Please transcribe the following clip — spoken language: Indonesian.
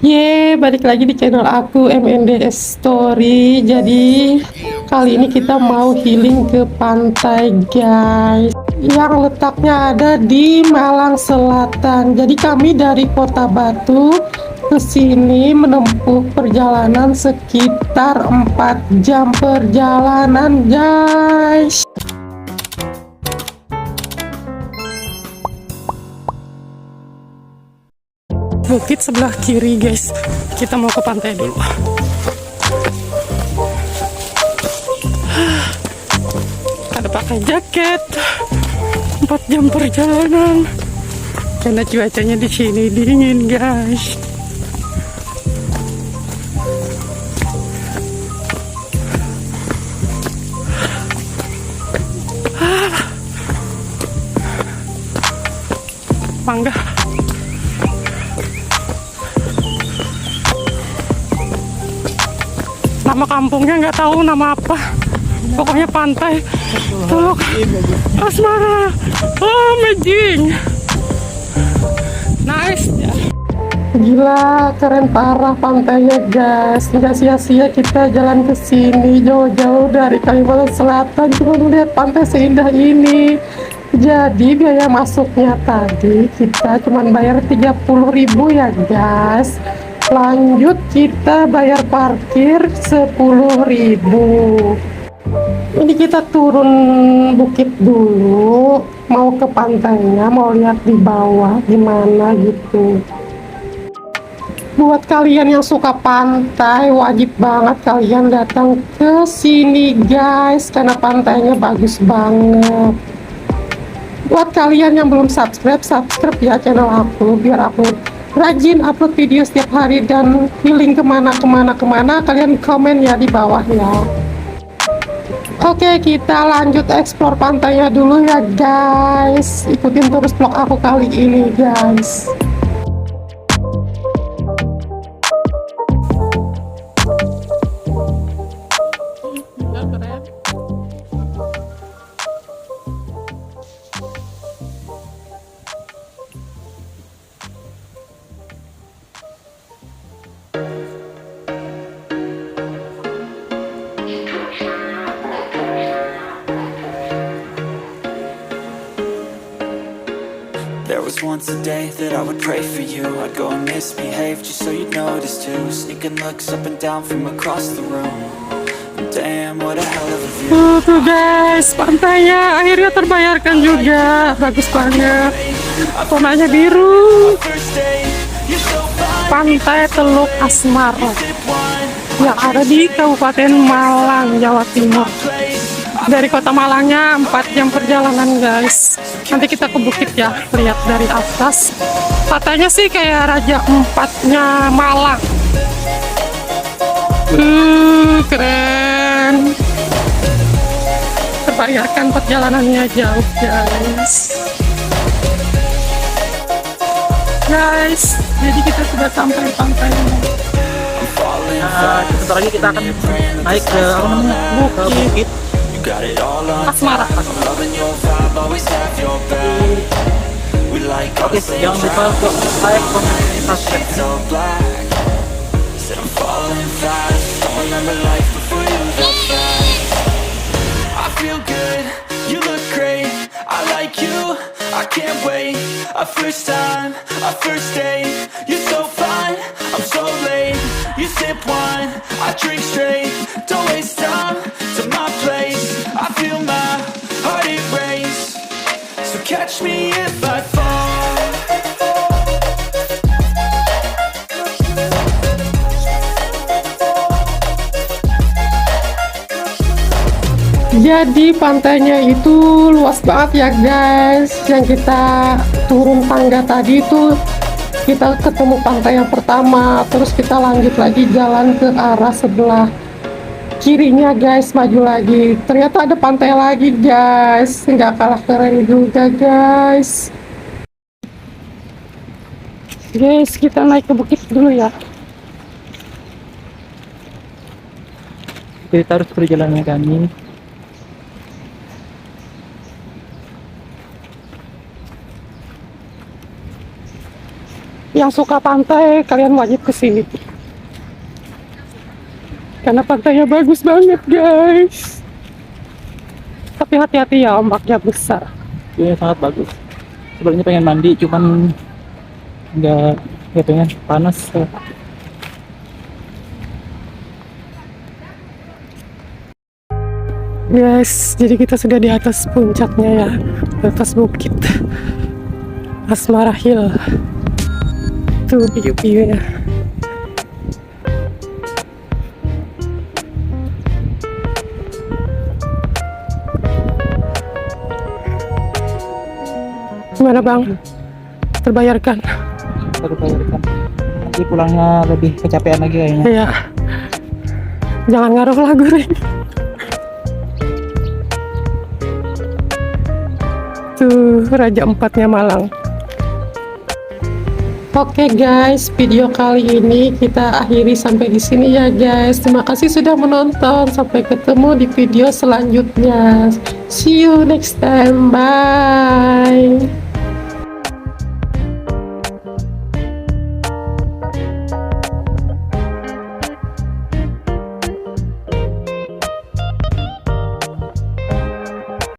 Balik lagi di channel aku MNDS Story. Jadi kali ini kita mau healing ke pantai guys, yang letaknya ada di Malang Selatan. Jadi kami dari Kota Batu ke sini menempuh perjalanan sekitar 4 jam perjalanan guys. Bukit sebelah kiri guys, kita mau ke pantai dulu. Ada pakai jaket, 4 jam perjalanan karena cuacanya di sini dingin guys. Mangga. Nama kampungnya nggak tahu nama apa, pokoknya pantai Teluk Asmara. Oh, amazing, nice ya. Gila, keren parah pantainya guys. Nggak sia-sia kita jalan ke sini jauh-jauh dari Kalimantan Selatan cuma melihat pantai seindah ini. Jadi biaya masuknya tadi kita cuma bayar 30.000 ya guys. Lanjut kita bayar parkir 10.000. Ini kita turun bukit dulu, mau ke pantainya, mau lihat di bawah gimana gitu. Buat kalian yang suka pantai, wajib banget kalian datang ke sini guys, karena pantainya bagus banget. Buat kalian yang belum subscribe ya channel aku, biar aku rajin upload video setiap hari dan healing kemana kalian komen ya di bawah ya. Oke, kita lanjut explore pantainya dulu ya guys. Ikutin terus vlog aku kali ini guys. There was once a day that I would pray for you. I'd go and misbehave just so you'd notice too. Sneaking looks up and down from across the room. Damn, what a hell of a view. Tuh guys, pantainya akhirnya terbayarkan juga. Bagus banget, warnanya biru. Pantai Teluk Asmara yang ada di Kabupaten Malang, Jawa Timur. Dari kota Malangnya 4 jam perjalanan guys. Nanti kita ke bukit ya, lihat dari atas. Katanya sih kayak Raja Empatnya Malang. Keren. Terbayarkan perjalanannya jauh guys. Jadi kita sudah sampai pantai. Sebentar lagi kita akan naik ke bukit Asmara. Oke, jangan lupa untuk like, komen, dan subscribe. I can't wait. A first time, a first date. You're so fine, I'm so late. You sip wine, I drink straight. Don't waste time to my place. I feel my heart erase. So catch me if I fall. Jadi pantainya itu luas banget ya guys. Yang kita turun tangga tadi itu kita ketemu pantai yang pertama, terus kita lanjut lagi jalan ke arah sebelah kirinya guys, maju lagi. Ternyata ada pantai lagi guys, nggak kalah keren juga guys. Guys, kita naik ke bukit dulu ya. Kita harus perjalanan kami. Yang suka pantai, kalian wajib kesini. Karena pantainya bagus banget, guys. Tapi hati-hati ya, ombaknya besar. Iya, sangat bagus. Sebenarnya pengen mandi, cuman nggak pengen panas. Guys, jadi kita sudah di atas puncaknya ya, di atas bukit Asmara Hill. Tuh view-nya. Gimana bang? Terbayarkan? Terbayarkan. Nanti pulangnya lebih kecapean lagi kayaknya. Iya. Jangan ngaruh lagu Ring. Tuh Raja Empatnya Malang. Oke guys, video kali ini kita akhiri sampai di sini ya guys. Terima kasih sudah menonton. Sampai ketemu di video selanjutnya. See you next time. Bye.